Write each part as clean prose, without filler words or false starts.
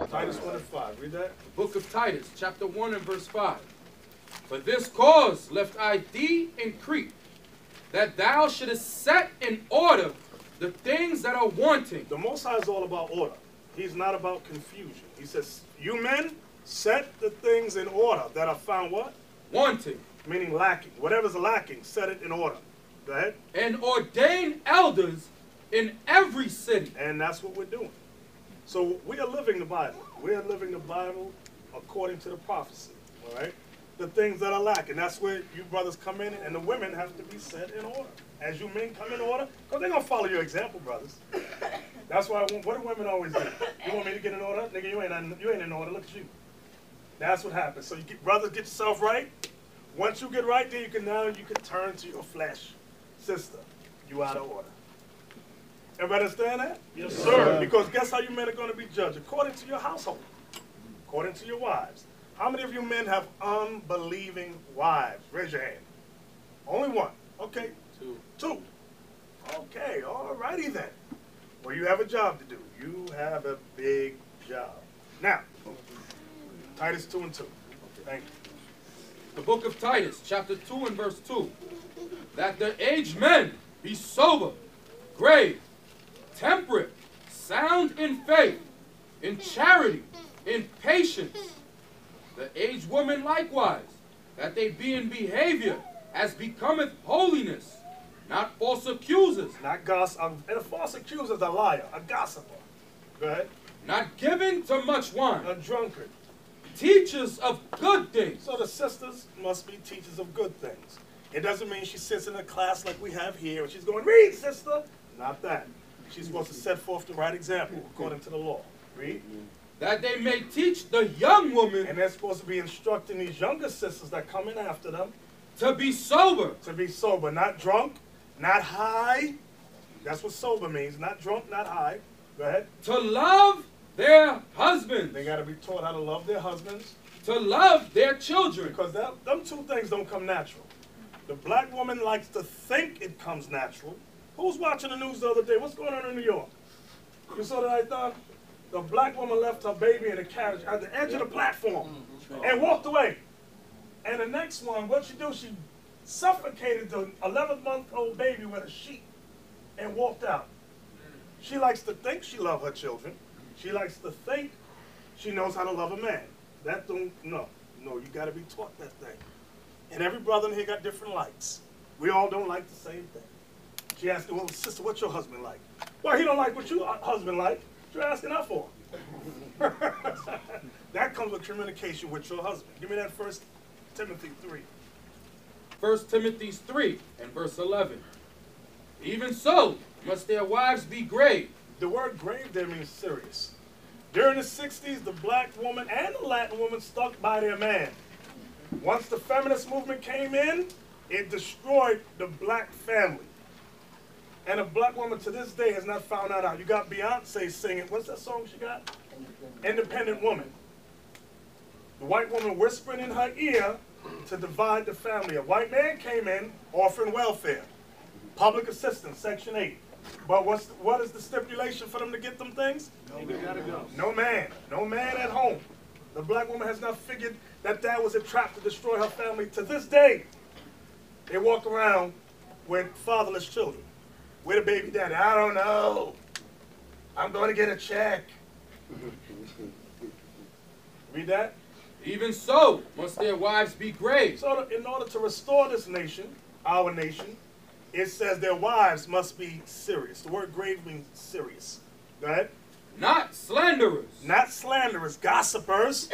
Titus 1 and 5. Read that. The book of Titus, chapter 1 and verse 5. For this cause left I thee in Crete, that thou shouldest set in order the things that are wanting. The Most High is all about order. He's not about confusion. He says, you men, set the things in order that are found what? Wanting. Meaning lacking. Whatever's lacking, set it in order. Go ahead. And ordain elders in every city. And that's what we're doing. So we are living the Bible. We are living the Bible according to the prophecy. All right? The things that are lacking. That's where you brothers come in, and the women have to be set in order. As you men come in order, because they're going to follow your example, brothers. That's why, what do women always do? You want me to get in order? Nigga, you ain't in order. Look at you. That's what happens. So you brothers, get yourself right. Once you get right, then you can turn to your flesh. Sister, you out of order. Everybody understand that? Yes, sir. Because guess how you men are going to be judged? According to your household. According to your wives. How many of you men have unbelieving wives? Raise your hand. Only one. Okay. Two. Okay, all righty then. Well, you have a job to do. You have a big job. Now, Titus 2 and 2. Thank you. The book of Titus, chapter 2 and verse 2. That the aged men be sober, grave, temperate, sound in faith, in charity, in patience. The aged woman likewise, that they be in behavior as becometh holiness, not false accusers. Not gossip. And a false accuser is a liar, a gossiper. Go ahead. Not given to much wine. A drunkard. Teachers of good things. So the sisters must be teachers of good things. It doesn't mean she sits in a class like we have here and she's going, read, sister. Not that. She's supposed to set forth the right example according to the law. Read. That they may teach the young woman. And they're supposed to be instructing these younger sisters that come in after them. To be sober. To be sober. Not drunk, not high. That's what sober means. Not drunk, not high. Go ahead. To love their husbands. They got to be taught how to love their husbands. To love their children. Because them two things don't come natural. The black woman likes to think it comes natural. Who's watching the news the other day? What's going on in New York? You saw that I thought? The black woman left her baby in a carriage at the edge of the platform and walked away. And the next one, what she do? She suffocated the 11-month-old baby with a sheet and walked out. She likes to think she loves her children. She likes to think she knows how to love a man. That don't, no, you got to be taught that thing. And every brother in here got different likes. We all don't like the same thing. She asked, well, sister, what's your husband like? Well, he don't like what your husband like. What you asking that for? That comes with communication with your husband. Give me that 1 Timothy 3. 1 Timothy 3 and verse 11. Even so must their wives be grave. The word grave there means serious. During the 60s, the black woman and the Latin woman stuck by their man. Once the feminist movement came in, it destroyed the black family. And a black woman to this day has not found that out. You got Beyonce singing, what's that song she got? Independent Woman. The white woman whispering in her ear to divide the family. A white man came in offering welfare, public assistance, Section 8. But what is the stipulation for them to get them things? No man at home. The black woman has not figured that that was a trap to destroy her family. To this day, they walk around with fatherless children. Where the baby daddy? I don't know. I'm going to get a check. Read that? Even so must their wives be grave. So in order to restore this nation, our nation, it says their wives must be serious. The word grave means serious. Go ahead. Not slanderers. Not slanderers. Gossipers.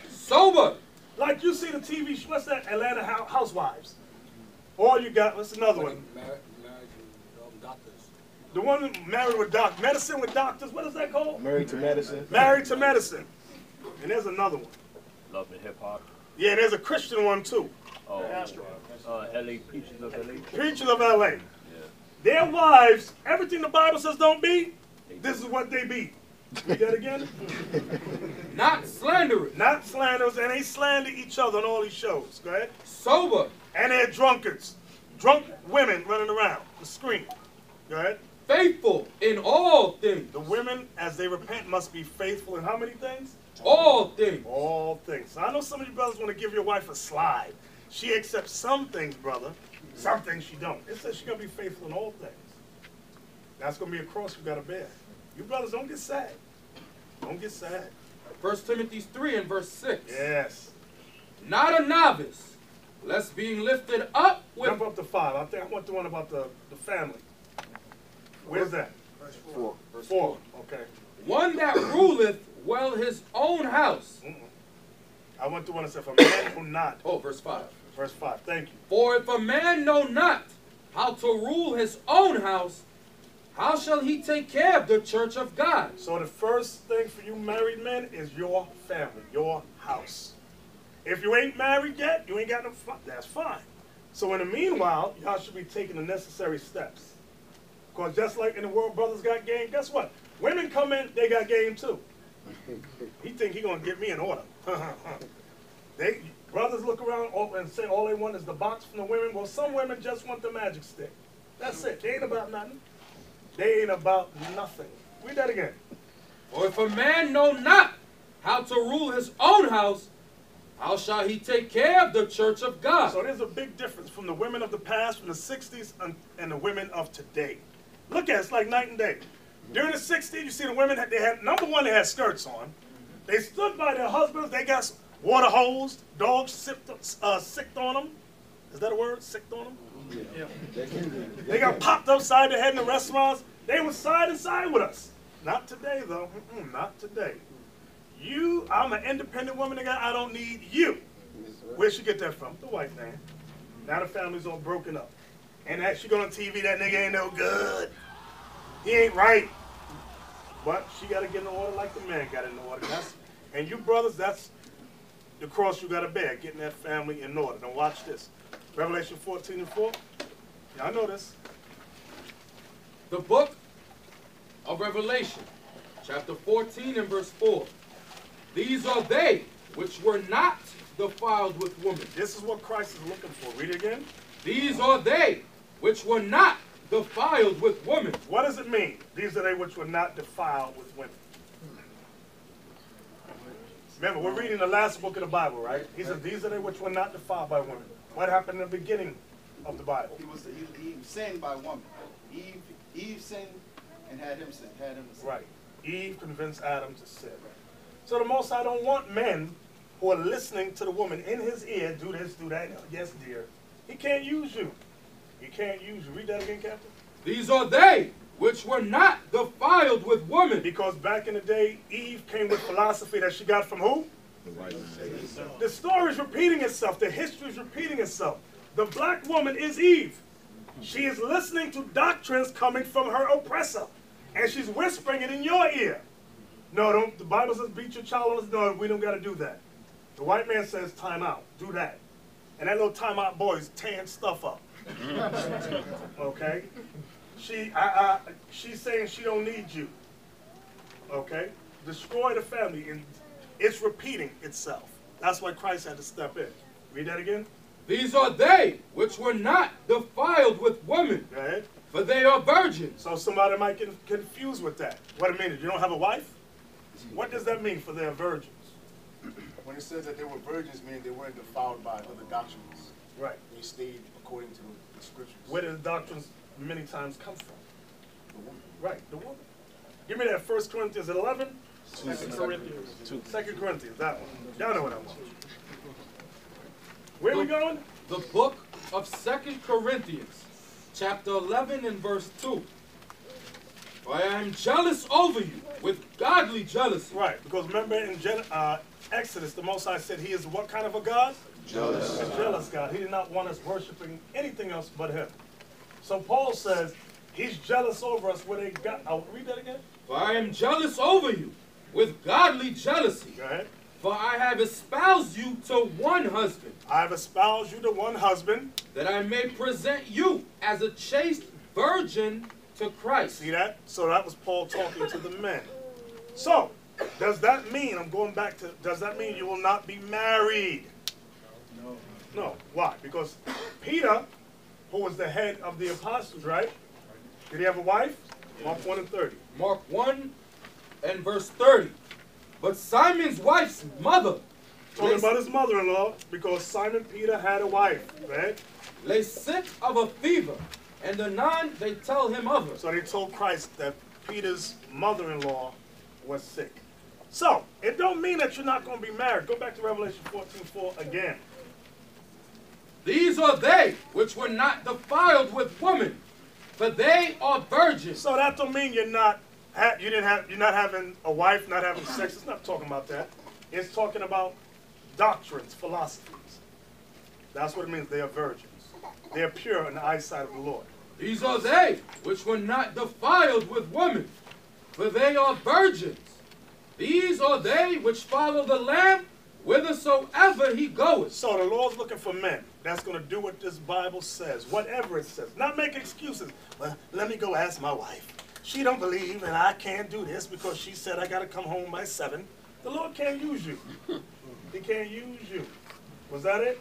Sober. Like you see the TV show, what's that? Atlanta Housewives. Or you got, what's another one? Married doctors. The one married with doctors. Medicine with doctors. What is that called? Married to Medicine. Married to Medicine. And there's another one. Love and Hip Hop. Yeah, there's a Christian one too. Oh, L.A. Preachers of L.A. Preachers of L.A. Yeah. Their wives, everything the Bible says don't be, this is what they be. Read that again? Not slanderers. Not slanderers, and they slander each other on all these shows. Go ahead. Sober. And they're drunkards. Drunk women running around the screen. Go ahead. faithful in all things. The women, as they repent, must be faithful in how many things? All things. All things. So I know some of you brothers want to give your wife a slide. She accepts some things, brother. Some things she don't. It says she's going to be faithful in all things. That's going to be a cross you got to bear. You brothers, don't get sad. Don't get sad. 1 Timothy 3 and verse 6. Yes. Not a novice, lest being lifted up with... Jump up to 5. I think I want the one about the family. Where's that? Verse 4. 4. Okay. One that ruleth well his own house. I want the one that said, for man who not. Oh, verse 5. Verse 5. Thank you. For if a man know not how to rule his own house, how shall he take care of the church of God? So the first thing for you married men is your family, your house. If you ain't married yet, you ain't got no fun. That's fine. So in the meanwhile, y'all should be taking the necessary steps. Because just like in the world, brothers got game, guess what? Women come in, they got game too. He think he gonna get me in order. Brothers look around and say all they want is the box from the women. Well, some women just want the magic stick. That's it. They ain't about nothing. They ain't about nothing. Read that again. For if a man know not how to rule his own house, how shall he take care of the church of God? So there's a big difference from the women of the past, from the 60s, and the women of today. Look at it, it's like night and day. During the 60s, you see the women, they had, number one, they had skirts on. They stood by their husbands. They got water hosed. Dogs sicked on them. Is that a word? Sicked on them? Yeah. They got popped upside their head in the restaurants. They were side and side with us. Not today, though. Not today. I'm an independent woman. I don't need you. Where'd she get that from? The white man. Now the family's all broken up. And that she go on TV, that nigga ain't no good. He ain't right. But she got to get in order like the man got in order. And you brothers, that's the cross you got to bear, getting that family in order. Now watch this. Revelation 14 and 4. Y'all know this. The book of Revelation, chapter 14 and verse 4. These are they which were not defiled with women. This is what Christ is looking for. Read it again. These are they which were not defiled with women. What does it mean? These are they which were not defiled with women. Remember, we're reading the last book of the Bible, right? He said, these are they which were not defiled by women. What happened in the beginning of the Bible? He was sinned by woman. Eve sinned and had him sin. Right. Eve convinced Adam to sin. So the Most High don't want men who are listening to the woman in his ear, do this, do that. Yes, dear. He can't use you. He can't use you. Read that again, Captain. These are they which were not defiled with women. Because back in the day, Eve came with philosophy that she got from who? The story is repeating itself. The history is repeating itself. The black woman is Eve. She is listening to doctrines coming from her oppressor. And she's whispering it in your ear. No, don't. The Bible says beat your child. No, we don't got to do that. The white man says time out. Do that. And that little time out boy is tearing stuff up. Okay? She's saying she don't need you. Okay? Destroy the family. And it's repeating itself. That's why Christ had to step in. Read that again. These are they which were not defiled with women. Go ahead. For they are virgins. So somebody might get confused with that. What a minute. You don't have a wife? What does that mean for their virgins? When it says that they were virgins, meaning they weren't defiled by other doctrines. Right. They stayed according to the scriptures. Where do the doctrines many times come from? The woman. Right, the woman. Give me that 1 Corinthians 11. 2 Corinthians. 2 Corinthians, that one. Y'all know what I want. Where are we going? The book of 2 Corinthians, chapter 11 and verse 2. For I am jealous over you with godly jealousy. Right, because remember in Exodus, the Most High said he is what kind of a God? Jealous. A jealous God. He did not want us worshiping anything else but him. So Paul says he's jealous over us with a God. I'll read that again. For I am jealous over you with godly jealousy. Go ahead. For I have espoused you to one husband. I have espoused you to one husband. That I may present you as a chaste virgin to Christ. See that? So that was Paul talking to the men. So, does that mean, I'm going back to, does that mean you will not be married? No. No. Why? Because Peter, who was the head of the apostles, right? Did he have a wife? Mark 1 and 30. Mark 1 and verse 30. But Simon's wife's mother Talking about his mother-in-law, because Simon Peter had a wife, right? lay sick of a fever, and anon they tell him of her. So they told Christ that Peter's mother-in-law was sick. So, it don't mean that you're not going to be married. Go back to Revelation 14:4 again. These are they which were not defiled with woman, for they are virgins. So that don't mean you're not having a wife, not having sex. It's not talking about that. It's talking about doctrines, philosophies. That's what it means. They are virgins. They are pure in the eyesight of the Lord. These are they which were not defiled with woman, for they are virgins. These are they which follow the Lamb whithersoever he goeth. So the Lord's looking for men that's going to do what this Bible says, whatever it says. Not make excuses. Well, let me go ask my wife. She don't believe and I can't do this because she said I got to come home by 7. The Lord can't use you. He can't use you. Was that it?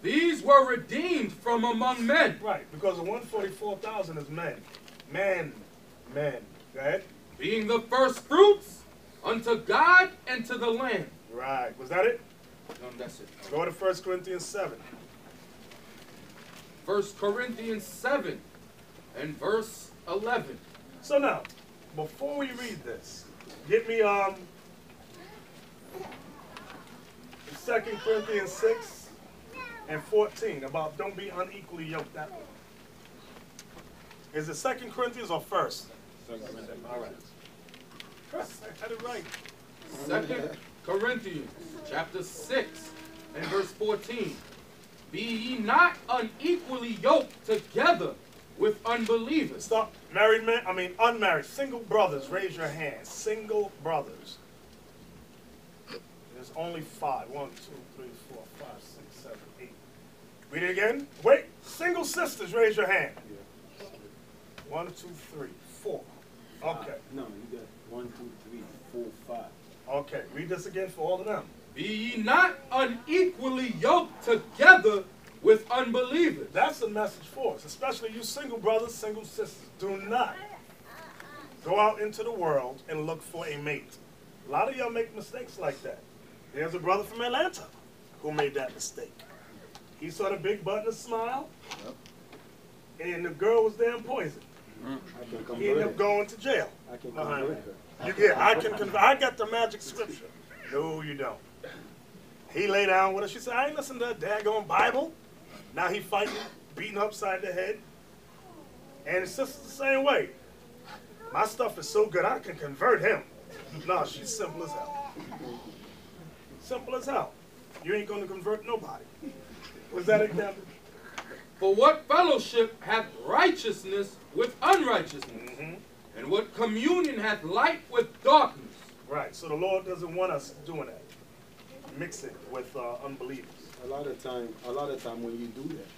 These were redeemed from among men. Right, because the 144,000 is men. Men. Go ahead. Being the first fruits unto God and to the Lamb. Right. Was that it? No, that's it. Go to 1 Corinthians 7. 1 Corinthians 7 and verse 11. So now, before we read this, get me 2 Corinthians 6 and 14 about don't be unequally yoked that way. Is it 2 Corinthians or 1st? All right. I had it right. 2 Corinthians chapter 6 and verse 14. Be ye not unequally yoked together with unbelievers. Stop. Married men, unmarried. Single brothers, raise your hands. Single brothers. There's only 5. 1, 2, 3, 4, 5, 6, 7, 8. Read it again. Wait. Single sisters, raise your hand. 1, 2, 3, 4. Okay. No, you got 1, 2, 3, 4, 5. Okay. Read this again for all of them. Be ye not unequally yoked together with unbelievers. That's the message for us, especially you single brothers, single sisters. Do not go out into the world and look for a mate. A lot of y'all make mistakes like that. There's a brother from Atlanta who made that mistake. He saw the big butt and a smile, and the girl was damn poison. He ended up going to jail. I can behind convert that. her. Yeah, I can convert. I got the magic scripture. No, you don't. He lay down with her. She said, I ain't listening to that daggone Bible. Now he fighting, beating her upside the head. And his sister's the same way. My stuff is so good, I can convert him. No, she's simple as hell. Simple as hell. You ain't going to convert nobody. Was that it, Captain? For what fellowship hath righteousness with unrighteousness? And what communion hath light with darkness? Right, so the Lord doesn't want us doing that. Mix it with unbelievers. A lot of time when you do that,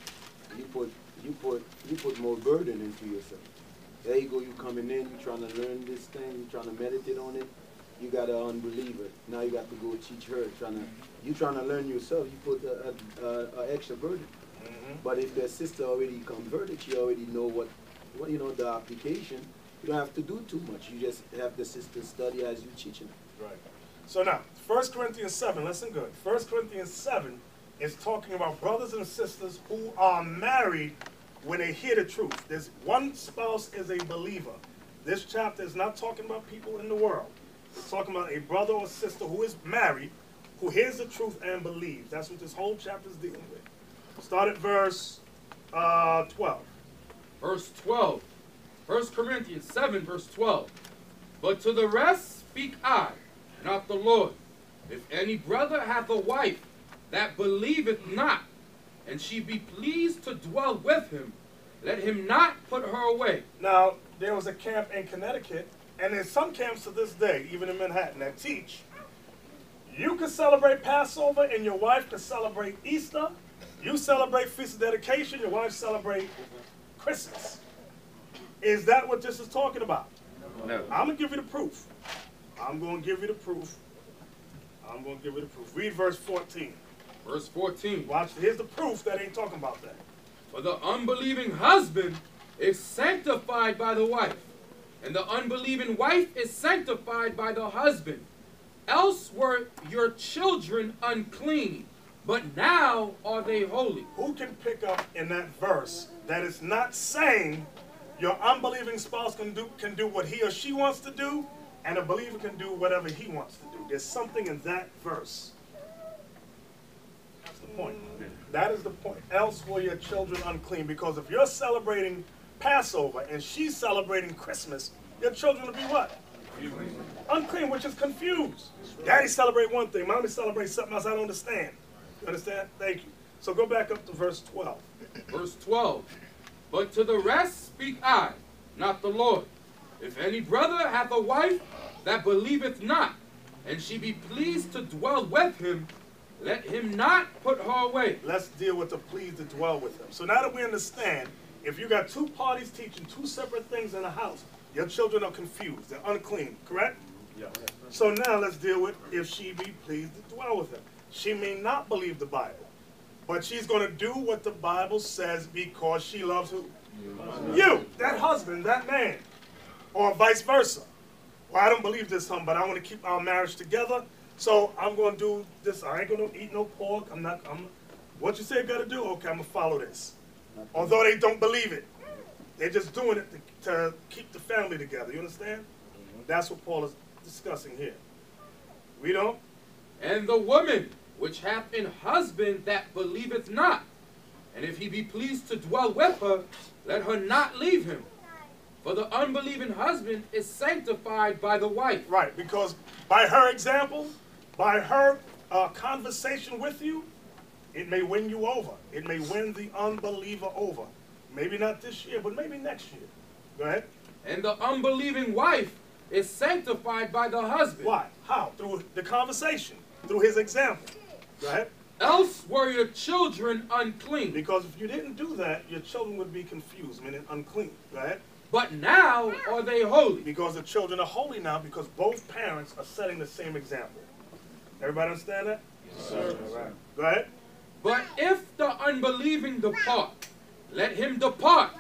you put more burden into yourself. There you go, you coming in, you trying to learn this thing, you trying to meditate on it. You got an unbeliever. Now you got to go teach her. You trying to learn yourself. You put an extra burden. But if the sister already converted, she already know what the application. You don't have to do too much. You just have the sister study as you teaching her. Right. So now, 1 Corinthians 7, listen good. 1 Corinthians 7 is talking about brothers and sisters who are married when they hear the truth. There's one spouse is a believer. This chapter is not talking about people in the world. It's talking about a brother or sister who is married, who hears the truth and believes. That's what this whole chapter is dealing with. Start at verse 12. Verse 12. 1 Corinthians 7, verse 12. But to the rest speak I, not the Lord. If any brother hath a wife that believeth not, and she be pleased to dwell with him, let him not put her away. Now, there was a camp in Connecticut, and there's some camps to this day, even in Manhattan, that teach you can celebrate Passover and your wife can celebrate Easter. You celebrate Feast of Dedication, your wife celebrate Christmas. Is that what this is talking about? No. I'm going to give you the proof. Read verse 14. Verse 14. Watch, here's the proof that ain't talking about that. For the unbelieving husband is sanctified by the wife, And the unbelieving wife is sanctified by the husband. Else were your children unclean, but now are they holy. Who can pick up in that verse that it's not saying your unbelieving spouse can do what he or she wants to do, and a believer can do whatever he wants to do? There's something in that verse. That's the point. That is the point. Else were your children unclean. Because if you're celebrating Passover and she's celebrating Christmas, your children will be what? Unclean, which is confused. Daddy celebrate one thing, mommy celebrates something else I don't understand. You understand? Thank you. So go back up to verse 12. Verse 12. But to the rest speak I, not the Lord. If any brother hath a wife that believeth not, and she be pleased to dwell with him, let him not put her away. Let's deal with the pleased to dwell with him. So now that we understand, if you got two parties teaching two separate things in a house, your children are confused. They're unclean, correct? Yeah. So now let's deal with if she be pleased to dwell with him. She may not believe the Bible, but she's going to do what the Bible says because she loves who? You, that husband, that man, or vice versa. Well, I don't believe this, but I want to keep our marriage together, so I'm going to do this. I ain't going to eat no pork. What you say I got to do? Okay, I'm going to follow this. Although they don't believe it. They're just doing it to keep the family together. You understand? That's what Paul is discussing here. Read on. And the woman which hath an husband that believeth not, and if he be pleased to dwell with her, let her not leave him. For the unbelieving husband is sanctified by the wife. Right, because by her example, by her conversation with you, it may win you over. It may win the unbeliever over. Maybe not this year, but maybe next year. Go ahead. And the unbelieving wife is sanctified by the husband. Why? How? Through the conversation, through his example. Go ahead. Else were your children unclean. Because if you didn't do that, your children would be confused, meaning unclean. Go ahead. But now are they holy. Because the children are holy now because both parents are setting the same example. Everybody understand that? Yes, sir. All right. Go ahead. But if the unbelieving depart, let him depart.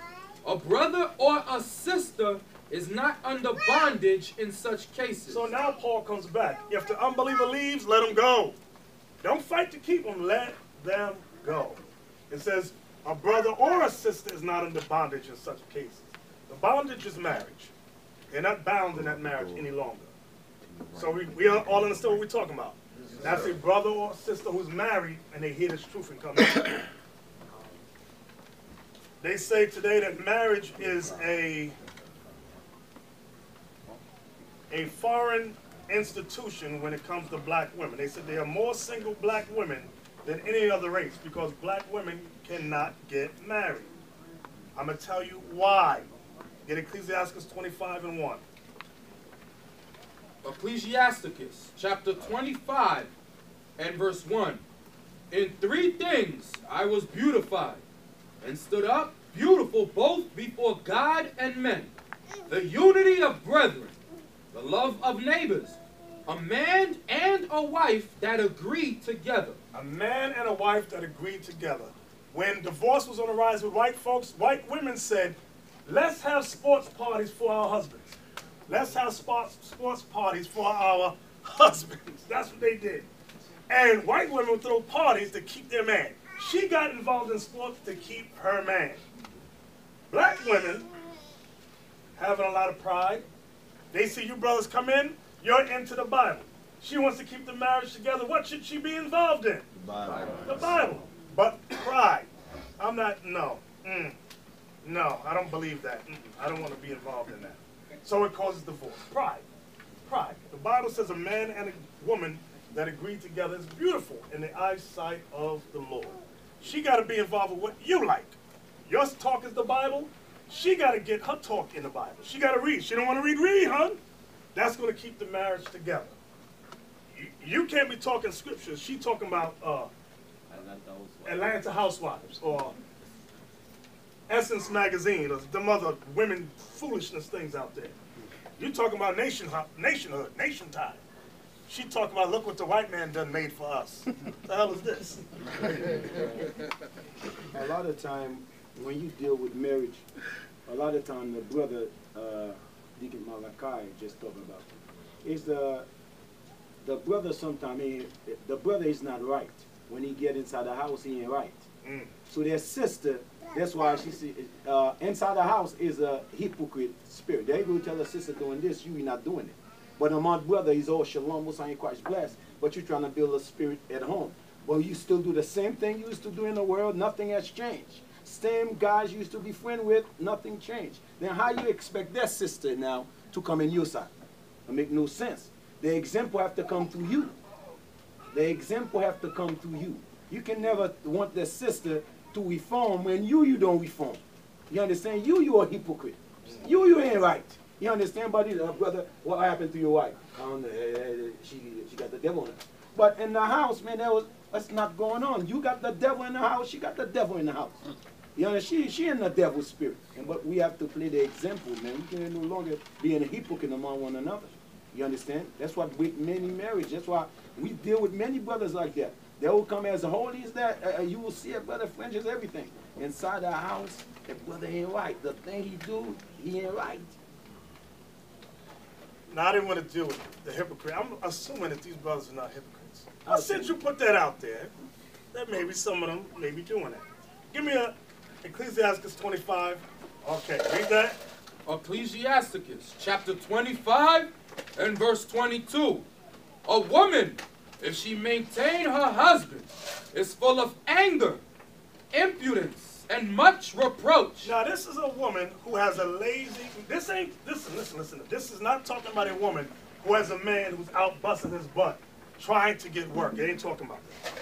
A brother or a sister is not under bondage in such cases. So now Paul comes back. If the unbeliever leaves, let him go. Don't fight to keep them. Let them go. It says a brother or a sister is not under bondage in such cases. The bondage is marriage. They're not bound in that marriage any longer. So we all understand what we're talking about. That's a brother or a sister who's married and they hear this truth and come in. They say today that marriage is a foreign institution when it comes to black women. They said there are more single black women than any other race because black women cannot get married. I'm going to tell you why. Get Ecclesiastes 25:1. Ecclesiasticus chapter 25 and verse 1. In 3 things I was beautified, and stood up beautiful both before God and men. The unity of brethren, the love of neighbors, a man and a wife that agree together. A man and a wife that agreed together. When divorce was on the rise with white folks, white women said, let's have sports parties for our husbands. Let's have sports parties for our husbands. That's what they did. And white women would throw parties to keep their man. She got involved in sports to keep her man. Black women having a lot of pride. They see you brothers come in, you're into the Bible. She wants to keep the marriage together. What should she be involved in? The Bible. The Bible. But pride. I'm not, no. No, I don't believe that. I don't want to be involved in that. So it causes divorce. Pride. Pride. The Bible says a man and a woman that agree together is beautiful in the eyesight of the Lord. She got to be involved with what you like. Your talk is the Bible. She got to get her talk in the Bible. She got to read. She don't want to read, hon. That's going to keep the marriage together. You can't be talking scriptures. She talking about Atlanta Housewives or Essence Magazine or some other women foolishness things out there. You talking about nationhood, nation time. She talking about, look what the white man done made for us. What the hell is this? A lot of time when you deal with marriage, a lot of time the brother Deacon Malachi just talking about. Is the brother sometimes, the brother is not right. When he get inside the house, he ain't right. So their sister, that's why she see, inside the house is a hypocrite spirit. They go tell her sister doing this, you not doing it. But among brother, he's all shalom, most ain't Christ blessed, but you're trying to build a spirit at home. But you still do the same thing you used to do in the world, nothing has changed. Same guys you used to be friends with, nothing changed. Then how you expect that sister now to come in your side? It make no sense. The example have to come through you. The example have to come through you. You can never want the sister to reform when you don't reform. You understand? You are a hypocrite. You ain't right. You understand, buddy? Brother, what happened to your wife? I don't know. She got the devil in her. But in the house, man, that's not going on. You got the devil in the house. She got the devil in the house. You know, she in the devil's spirit. But we have to play the example, man. We can no longer be in a hypocrite among one another. You understand? That's what with many marriage. That's why we deal with many brothers like that. They will come as holy as that. You will see a brother fringes everything. Inside the house, the brother ain't right. The thing he do, he ain't right. Now, I didn't want to deal with the hypocrite. I'm assuming that these brothers are not hypocrites. Now, since you put that out there, that maybe some of them may be doing that. Give me a Ecclesiastes 25. Okay, read that. Ecclesiasticus chapter 25 and verse 22. A woman, if she maintain her husband, is full of anger, impudence, and much reproach. Now, this is a woman who has a lazy... Listen. This is not talking about a woman who has a man who's out busting his butt, trying to get work. It ain't talking about that.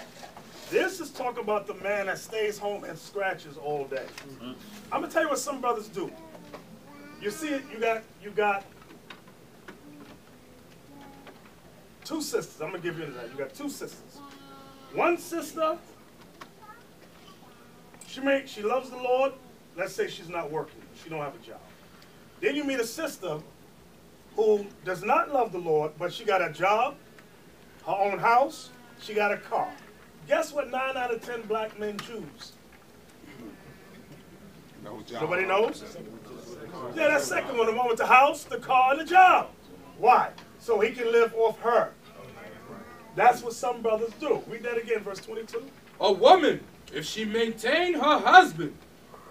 This is talking about the man that stays home and scratches all day. I'm going to tell you what some brothers do. You see it, you got two sisters. I'm going to give you that. You got two sisters. One sister, she loves the Lord. Let's say she's not working. She don't have a job. Then you meet a sister who does not love the Lord, but she got a job, her own house, she got a car. Guess what 9 out of 10 black men choose? No job. Nobody knows? Yeah, that second one, the one with the house, the car, and the job. Why? So he can live off her. That's what some brothers do. Read that again, verse 22. A woman, if she maintain her husband,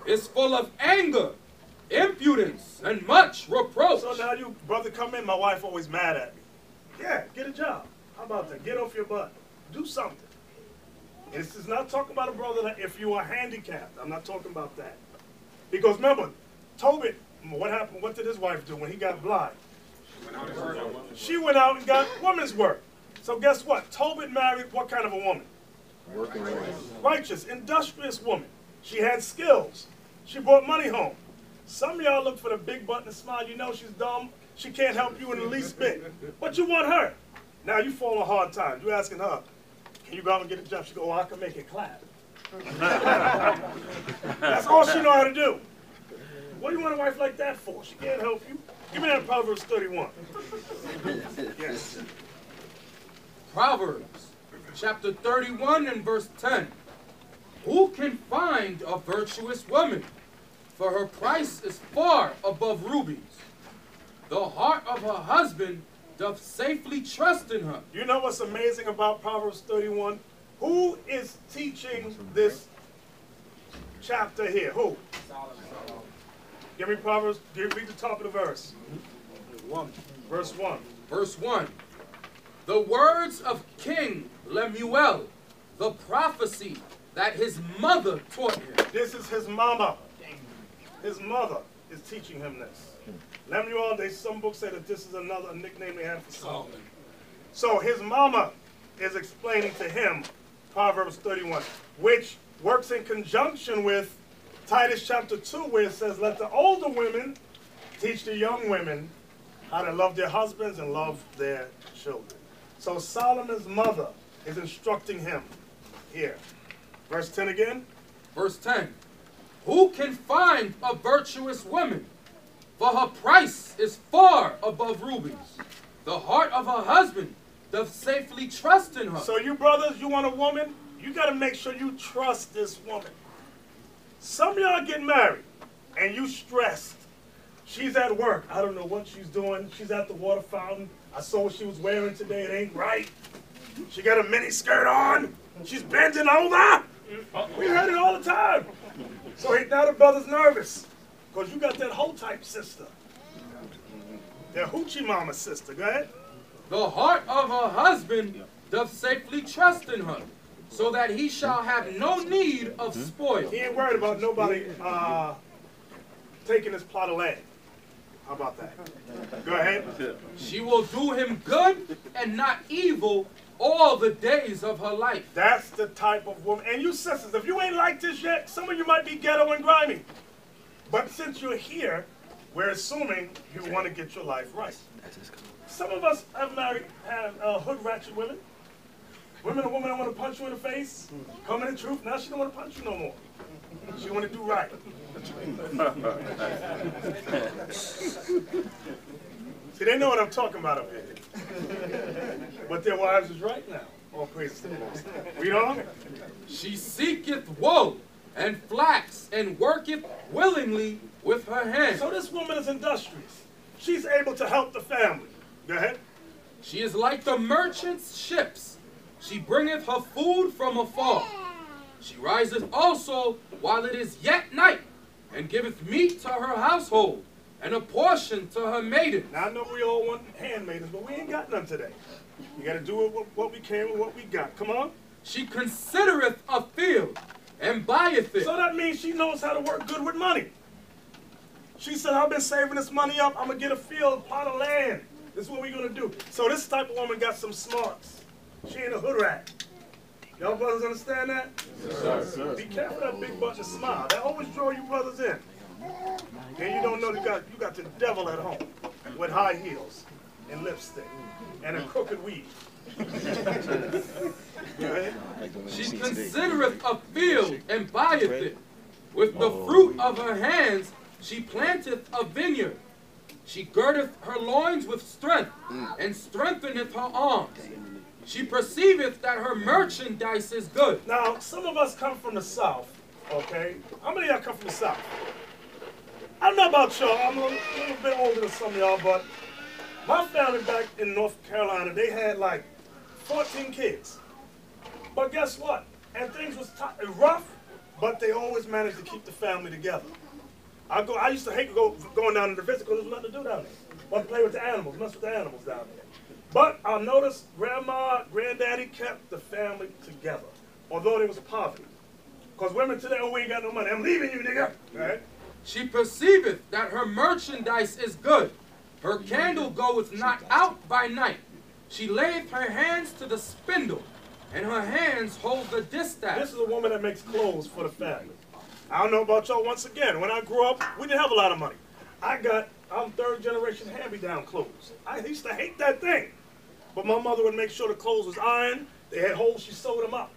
is full of anger, impudence, and much reproach. So now you, brother, come in, my wife always mad at me. Yeah, get a job. How about that? Get off your butt. Do something. This is not talking about a brother that if you are handicapped. I'm not talking about that. Because remember, Tobit, what happened? What did his wife do when he got blind? She went out and got woman's work. So guess what? Tobit married what kind of a woman? Working woman. Righteous, industrious woman. She had skills. She brought money home. Some of y'all look for the big button and smile. You know she's dumb. She can't help you in the least bit. But you want her. Now you fall on hard times. You asking her, can you go out and get a job? She go, oh, I can make it clap. That's all she know how to do. What do you want a wife like that for? She can't help you. Give me that Proverbs 31. Yes. Proverbs chapter 31 and verse 10. Who can find a virtuous woman? For her price is far above rubies. The heart of her husband doth safely trust in her. You know what's amazing about Proverbs 31? Who is teaching this chapter here? Who? Give me Proverbs, read the top of the verse. Verse 1. Verse 1. The words of King Lemuel, the prophecy that his mother taught him. This is his mama. His mother is teaching him this. Lemuel, some books say that this is a nickname they have for Solomon. So his mama is explaining to him Proverbs 31, which works in conjunction with Titus chapter 2, where it says, let the older women teach the young women how to love their husbands and love their children. So Solomon's mother is instructing him here. Verse 10 again. Verse 10. Who can find a virtuous woman? For her price is far above rubies. The heart of her husband doth safely trust in her. So you brothers, you want a woman? You got to make sure you trust this woman. Some of y'all get married and you stressed She's at work. I don't know what she's doing. She's at the water fountain. I saw what she was wearing today. It ain't right. She got a mini skirt on. She's bending over. We heard it all the time. So now the brother's nervous. Because you got that whole type sister. That hoochie mama sister. Go ahead. The heart of her husband doth safely trust in her, so that he shall have no need of spoil. He ain't worried about nobody taking his plot of land. How about that? Go ahead. She will do him good and not evil all the days of her life. That's the type of woman. And you sisters, if you ain't like this yet, some of you might be ghetto and grimy. But since you're here, we're assuming you want to get your life right. Some of us have hood ratchet women. A woman don't want to punch you in the face. Come in the truth. Now she don't want to punch you no more. She want to do right. See, they know what I'm talking about up here. But their wives is right now. All praise to the Lord. Read on. She seeketh wool and flax and worketh willingly with her hands. So this woman is industrious. She's able to help the family. Go ahead. She is like the merchant's ships. She bringeth her food from afar. She riseth also while it is yet night, and giveth meat to her household, and a portion to her maidens. Now I know we all want handmaidens, but we ain't got none today. You got to do it with what we can with what we got. Come on. She considereth a field, and buyeth it. So that means she knows how to work good with money. She said, I've been saving this money up. I'm going to get a field, plot of land. This is what we're going to do. So this type of woman got some smarts. She ain't a hood rat. Y'all brothers understand that? Yes, sir. Be careful of that big bunch of smile. That always draw you brothers in. And you don't know you got the devil at home with high heels and lipstick and a crooked weave. She considereth a field and buyeth it. With the fruit of her hands she planteth a vineyard. She girdeth her loins with strength, and strengtheneth her arms. She perceiveth that her merchandise is good. Now, some of us come from the South, okay? How many of y'all come from the South? I don't know about y'all. I'm a little bit older than some of y'all, but my family back in North Carolina, they had like 14 kids. But guess what? And things was rough, but they always managed to keep the family together. I used to hate going down to the visit because there was nothing to do down there. Want to play with the animals, mess with the animals down there. But I noticed grandma, granddaddy kept the family together, although there was poverty. Because women today, oh, we ain't got no money. I'm leaving you, nigga. Right? She perceiveth that her merchandise is good. Her candle goeth not out by night. She layeth her hands to the spindle, and her hands hold the distaff. This is a woman that makes clothes for the family. I don't know about y'all once again. When I grew up, we didn't have a lot of money. I'm third generation hand-me-down clothes. I used to hate that thing. But my mother would make sure the clothes was ironed. They had holes, she sewed them up.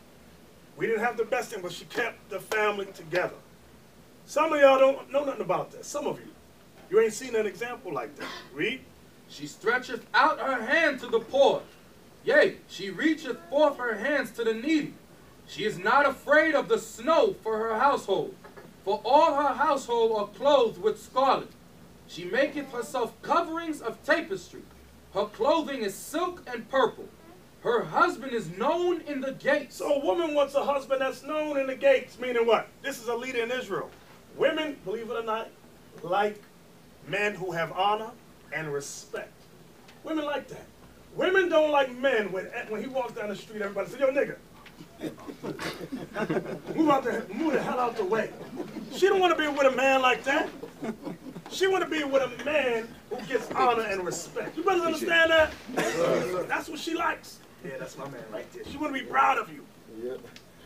We didn't have the best thing, but she kept the family together. Some of y'all don't know nothing about that. Some of you. You ain't seen an example like that. Read. She stretcheth out her hand to the poor. Yea, she reacheth forth her hands to the needy. She is not afraid of the snow for her household, for all her household are clothed with scarlet. She maketh herself coverings of tapestry. Her clothing is silk and purple. Her husband is known in the gates. So a woman wants a husband that's known in the gates, meaning what? This is a leader in Israel. Women, believe it or not, like men who have honor and respect. Women like that. Women don't like men when he walks down the street, everybody says, yo, nigga. Move the hell out the way. She don't want to be with a man like that. She want to be with a man who gets honor and respect. You brothers understand that? That's what she likes. Yeah, that's my man right there. She want to be proud of you. Yeah.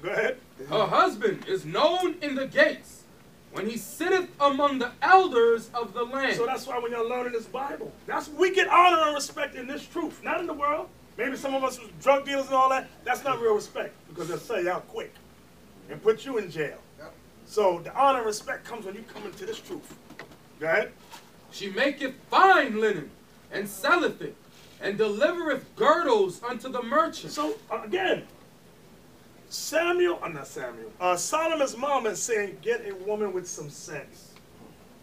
Go ahead. Her husband is known in the gates, when he sitteth among the elders of the land. So that's why when you're learning this Bible, we get honor and respect in this truth, not in the world. Maybe some of us was drug dealers and all that. That's not real respect, because they'll sell you out quick and put you in jail. Yep. So the honor and respect comes when you come into this truth. Go ahead. She maketh fine linen, and selleth it, and delivereth girdles unto the merchant. So again, Solomon's mom is saying, get a woman with some sense,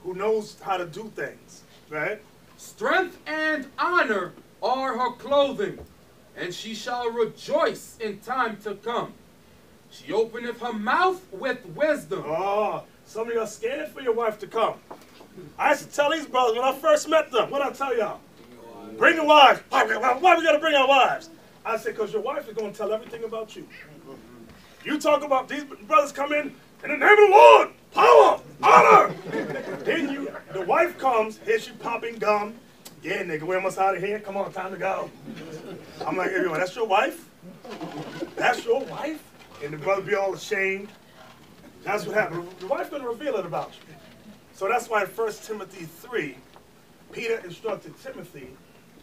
who knows how to do things, right? Strength and honor are her clothing, and she shall rejoice in time to come. She openeth her mouth with wisdom. Oh, some of you are scared for your wife to come. I used to tell these brothers when I first met them, what I tell y'all? Bring your wives. Why we got to bring our wives? I said, because your wife is going to tell everything about you. You talk about these brothers come in the name of the Lord, power, honor. Then the wife comes, here she popping gum. Yeah, nigga, we almost out of here. Come on, time to go. I'm like, everyone, that's your wife? That's your wife? And the brother be all ashamed. That's what happened. The wife's going to reveal it about you. So that's why in 1 Timothy 3, Peter instructed Timothy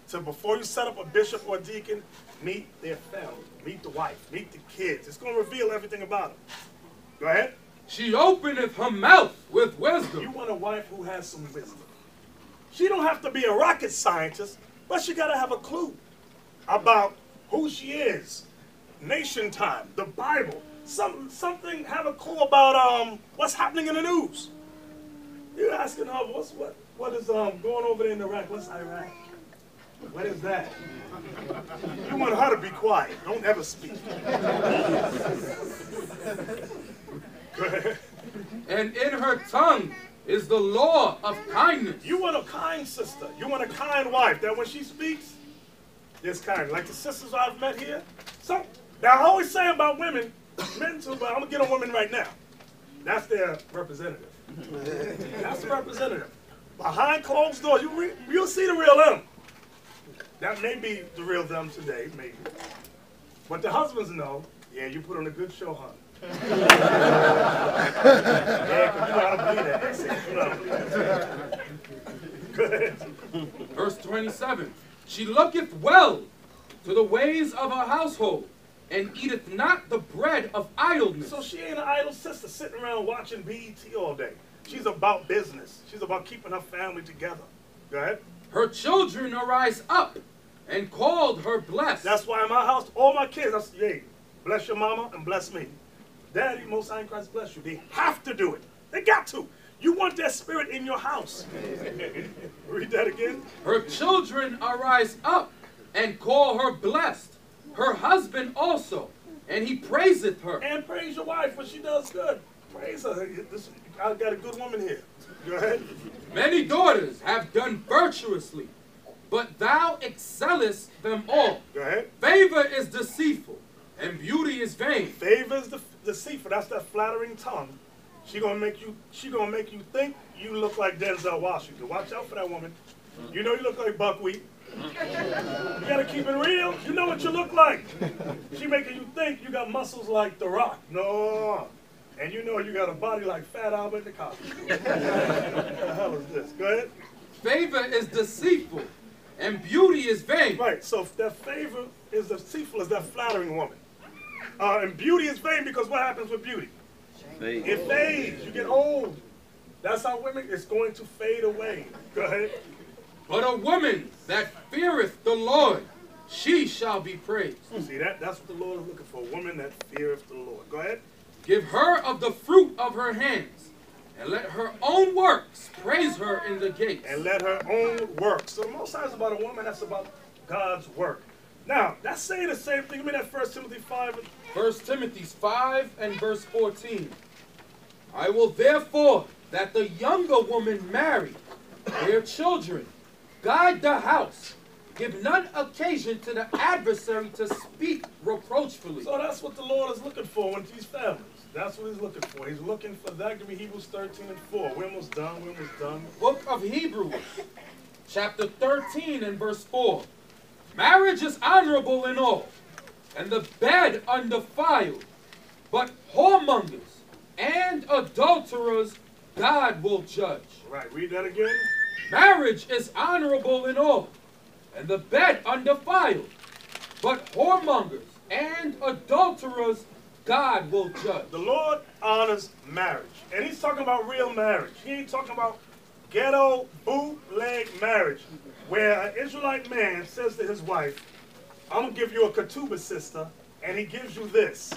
to, before you set up a bishop or a deacon, meet their family, meet the wife, meet the kids. It's going to reveal everything about them. Go ahead. She openeth her mouth with wisdom. You want a wife who has some wisdom. She don't have to be a rocket scientist, but she got to have a clue about who she is, nation time, the Bible, something, have a clue about what's happening in the news. You're asking her, what is going over there in Iraq? What's Iraq? What is that? You want her to be quiet. Don't ever speak. Go ahead. And in her tongue is the law of kindness. You want a kind sister. You want a kind wife that when she speaks, it's kind. Like the sisters I've met here. So, now I always say about women, men too, but I'm going to get on women right now. That's their representative. That's the representative. Behind closed doors, you'll see the real them. That may be the real them today, maybe. But the husbands know, yeah, you put on a good show, honey. Yeah, because you know how to believe that. You know how to believe that. Go ahead. Verse 27. She looketh well to the ways of her household, and eateth not the bread of idleness. So she ain't an idle sister sitting around watching BET all day. She's about business. She's about keeping her family together. Go ahead. Her children arise up and called her blessed. That's why in my house, all my kids, I say, hey, bless your mama and bless me. Daddy, Most High in Christ bless you. They have to do it. They got to. You want that spirit in your house. Read that again. Her children arise up and call her blessed. Her husband also, and he praiseth her. And praise your wife when she does good. Praise her. I got a good woman here. Go ahead. Many daughters have done virtuously, but thou excellest them all. Go ahead. Favor is deceitful, and beauty is vain. Favor is deceitful. That's that flattering tongue. She gonna make you think you look like Denzel Washington. Watch out for that woman. You know you look like buckwheat. You gotta keep it real. You know what you look like. She making you think you got muscles like The Rock. No. And you know you got a body like Fat Albert the Cop. What the hell is this? Go ahead. Favor is deceitful, and beauty is vain. Right, so if that favor is deceitful, is that flattering woman. And beauty is vain because what happens with beauty? It fades. You get old. That's how women, it's going to fade away. Go ahead. But a woman that feareth the Lord, she shall be praised. See, that's what the Lord is looking for, a woman that feareth the Lord. Go ahead. Give her of the fruit of her hands, and let her own works praise her in the gates. And let her own works. So the Most High is about a woman, that's about God's work. Now, that's saying the same thing. Give me that 1 Timothy 5. 1 Timothy 5 and verse 14. I will therefore that the younger woman marry, bear children, guide the house, give none occasion to the adversary to speak reproachfully. So that's what the Lord is looking for in these families. That's what he's looking for. He's looking for that. Give me Hebrews 13 and 4. We're almost done. We're almost done. Book of Hebrews, chapter 13 and verse 4. Marriage is honorable in all, and the bed undefiled, but whoremongers and adulterers God will judge. Right, read that again. Marriage is honorable in all, and the bed undefiled, but whoremongers and adulterers God will judge. The Lord honors marriage, and he's talking about real marriage. He ain't talking about ghetto bootleg marriage, where an Israelite man says to his wife, I'm going to give you a ketubah, sister, and he gives you this.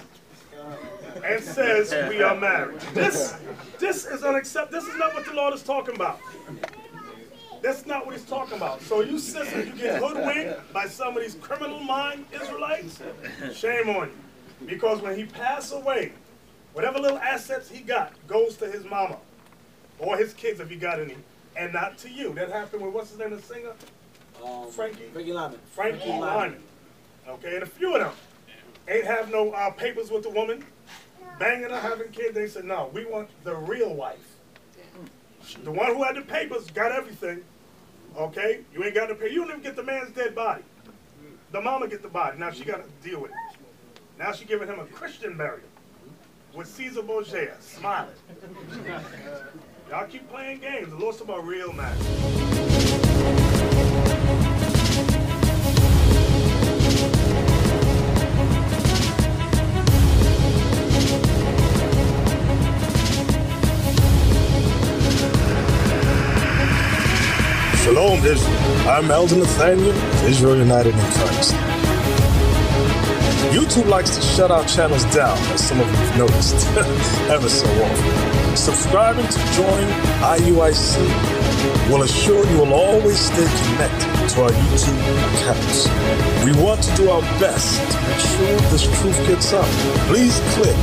and says we are married. This is unacceptable. This is not what the Lord is talking about. That's not what he's talking about. So you sisters, you get hoodwinked by some of these criminal mind Israelites, shame on you. Because when he passed away, whatever little assets he got goes to his mama or his kids if he got any, and not to you. That happened with, what's his name, the singer? Frankie Lyman. Frankie Lyman. Okay, and a few of them ain't have no papers with the woman, banging her, having kids. They said, no, we want the real wife. The one who had the papers got everything. Okay, you ain't got to pay. You don't even get the man's dead body. The mama get the body. Now she got to deal with it. Now she giving him a Christian burial with Caesar Borgia smiling. Y'all keep playing games. The Lord's about real marriage. Shalom, Israel. I'm Elder Nathaniel of Israel United in Christ. YouTube likes to shut our channels down, as some of you have noticed, ever so often. Subscribing to join IUIC will assure you will always stay connected to our YouTube accounts. We want to do our best to make sure this truth gets out. Please click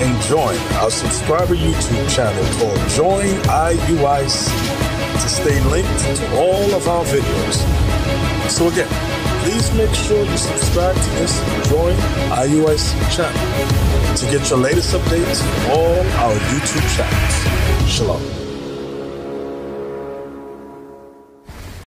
and join our subscriber YouTube channel called Join IUIC to stay linked to all of our videos. So again, please make sure you subscribe to this Join IUIC channel to get your latest updates on all our YouTube channels. Shalom.